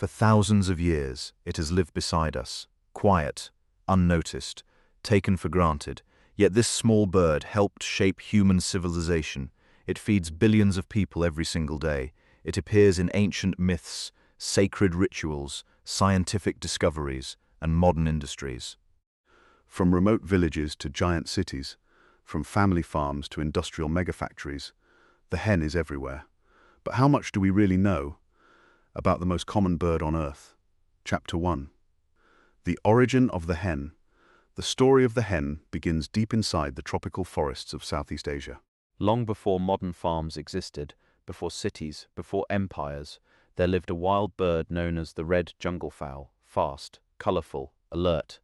For thousands of years, it has lived beside us, quiet, unnoticed, taken for granted. Yet this small bird helped shape human civilization. It feeds billions of people every single day. It appears in ancient myths, sacred rituals, scientific discoveries, and modern industries. From remote villages to giant cities, from family farms to industrial megafactories, the hen is everywhere. But how much do we really know about the most common bird on Earth? Chapter 1. The origin of the hen. The story of the hen begins deep inside the tropical forests of Southeast Asia. Long before modern farms existed, before cities, before empires, there lived a wild bird known as the red junglefowl, fast, colorful, alert.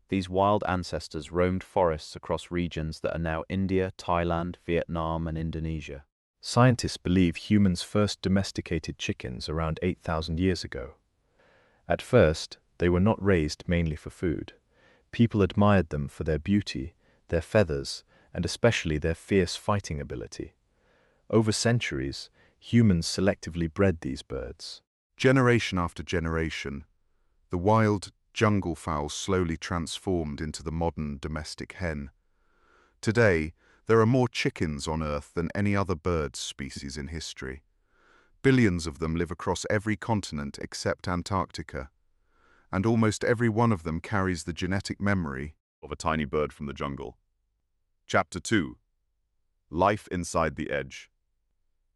These wild ancestors roamed forests across regions that are now India, Thailand, Vietnam, and Indonesia. Scientists believe humans first domesticated chickens around 8,000 years ago. At first, they were not raised mainly for food. People admired them for their beauty, their feathers, and especially their fierce fighting ability. Over centuries, humans selectively bred these birds. Generation after generation, the wild jungle fowl slowly transformed into the modern domestic hen. Today, there are more chickens on Earth than any other bird species in history. Billions of them live across every continent except Antarctica, and almost every one of them carries the genetic memory of a tiny bird from the jungle. Chapter 2. Life inside the edge.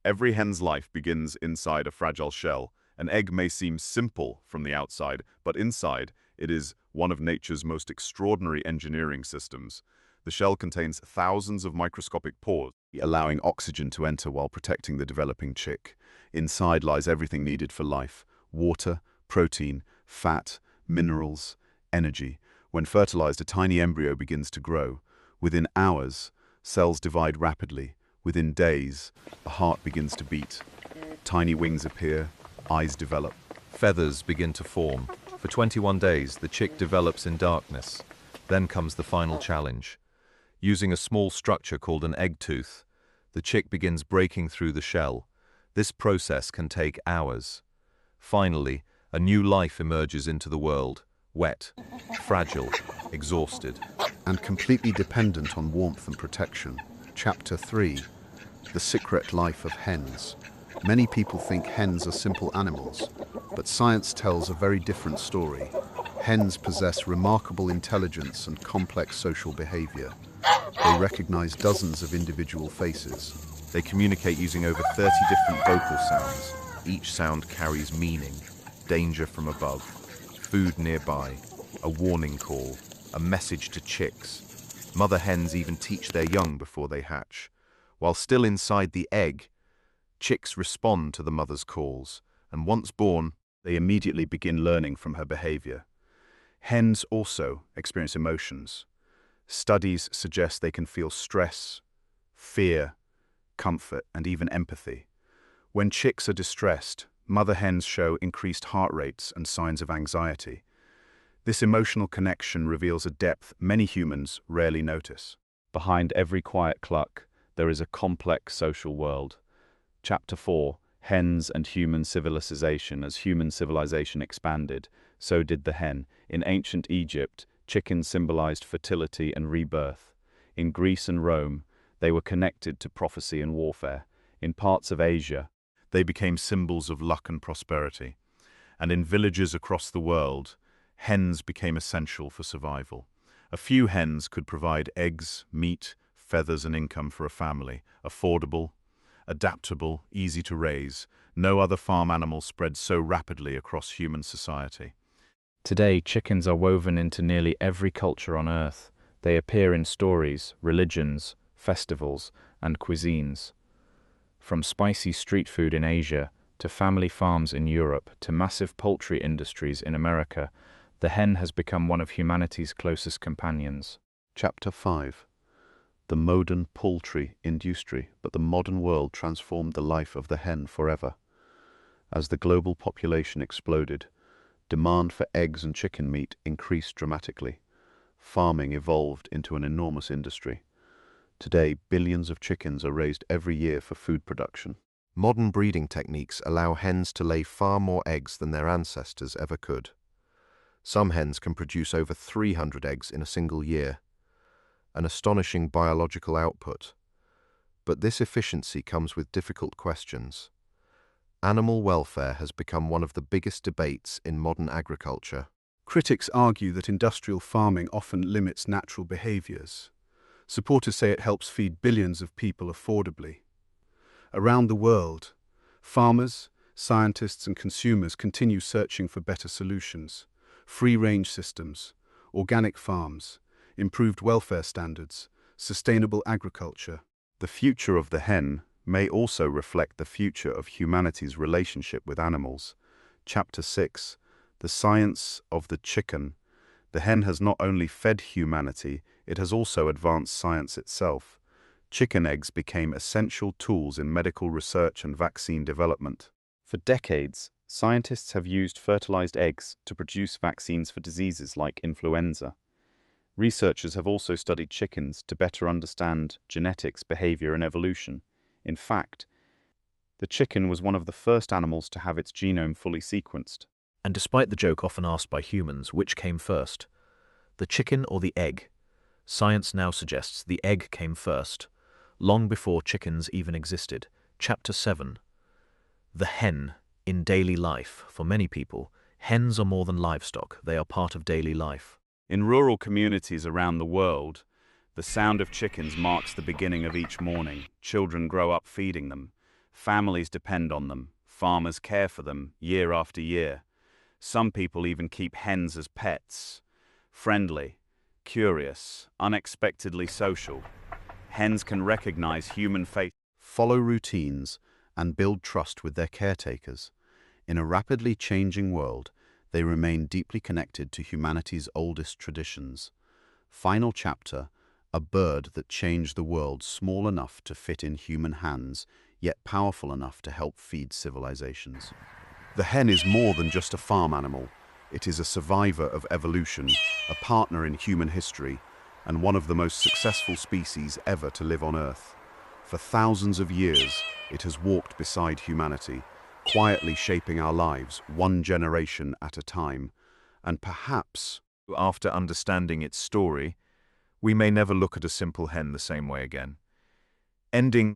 Every hen's life begins inside a fragile shell. An egg may seem simple from the outside, but inside, it is one of nature's most extraordinary engineering systems. The shell contains thousands of microscopic pores, allowing oxygen to enter while protecting the developing chick. Inside lies everything needed for life: water, protein, fat, minerals, energy. When fertilized, a tiny embryo begins to grow. Within hours, cells divide rapidly. Within days, a heart begins to beat. Tiny wings appear, eyes develop. Feathers begin to form. For 21 days, the chick develops in darkness. Then comes the final challenge. Using a small structure called an egg tooth, the chick begins breaking through the shell. This process can take hours. Finally, a new life emerges into the world, wet, fragile, exhausted, and completely dependent on warmth and protection. Chapter 3. The secret life of hens. Many people think hens are simple animals, but science tells a very different story. Hens possess remarkable intelligence and complex social behavior. They recognize dozens of individual faces. They communicate using over 30 different vocal sounds. Each sound carries meaning: danger from above, food nearby, a warning call, a message to chicks. Mother hens even teach their young before they hatch. While still inside the egg, chicks respond to the mother's calls, and once born, they immediately begin learning from her behavior. Hens also experience emotions. Studies suggest they can feel stress, fear, comfort, and even empathy. When chicks are distressed, mother hens show increased heart rates and signs of anxiety. This emotional connection reveals a depth many humans rarely notice. Behind every quiet cluck, there is a complex social world. Chapter 4. Hens and human civilization. As human civilization expanded, so did the hen. In ancient Egypt, chickens symbolized fertility and rebirth. In Greece and Rome, they were connected to prophecy and warfare. In parts of Asia, they became symbols of luck and prosperity. And in villages across the world, hens became essential for survival. A few hens could provide eggs, meat, feathers, and income for a family. Affordable, adaptable, easy to raise. No other farm animal spread so rapidly across human society. Today, chickens are woven into nearly every culture on Earth. They appear in stories, religions, festivals, and cuisines. From spicy street food in Asia, to family farms in Europe, to massive poultry industries in America, the hen has become one of humanity's closest companions. Chapter 5. The modern poultry industry, but the modern world transformed the life of the hen forever. As the global population exploded, demand for eggs and chicken meat increased dramatically. Farming evolved into an enormous industry. Today, billions of chickens are raised every year for food production. Modern breeding techniques allow hens to lay far more eggs than their ancestors ever could. Some hens can produce over 300 eggs in a single year, an astonishing biological output. But this efficiency comes with difficult questions. Animal welfare has become one of the biggest debates in modern agriculture. Critics argue that industrial farming often limits natural behaviors. Supporters say it helps feed billions of people affordably. Around the world, farmers, scientists and consumers continue searching for better solutions. Free-range systems, organic farms, improved welfare standards, sustainable agriculture. The future of the hen may also reflect the future of humanity's relationship with animals. Chapter 6. The Science of the Chicken. The hen has not only fed humanity, it has also advanced science itself. Chicken eggs became essential tools in medical research and vaccine development. For decades, scientists have used fertilized eggs to produce vaccines for diseases like influenza. Researchers have also studied chickens to better understand genetics, behavior, and evolution. In fact, the chicken was one of the first animals to have its genome fully sequenced. And despite the joke often asked by humans, which came first, the chicken or the egg, science now suggests the egg came first, long before chickens even existed. Chapter 7. The hen in daily life. For many people, hens are more than livestock. They are part of daily life. In rural communities around the world, the sound of chickens marks the beginning of each morning. Children grow up feeding them. Families depend on them. Farmers care for them year after year. Some people even keep hens as pets. Friendly, curious, unexpectedly social. Hens can recognize human faces, Follow routines, and build trust with their caretakers. In a rapidly changing world, they remain deeply connected to humanity's oldest traditions. Final chapter, a bird that changed the world, small enough to fit in human hands, yet powerful enough to help feed civilizations. The hen is more than just a farm animal. It is a survivor of evolution, a partner in human history, and one of the most successful species ever to live on Earth. For thousands of years, it has walked beside humanity, quietly shaping our lives, one generation at a time. And perhaps, After understanding its story, we may never look at a simple hen the same way again. Ending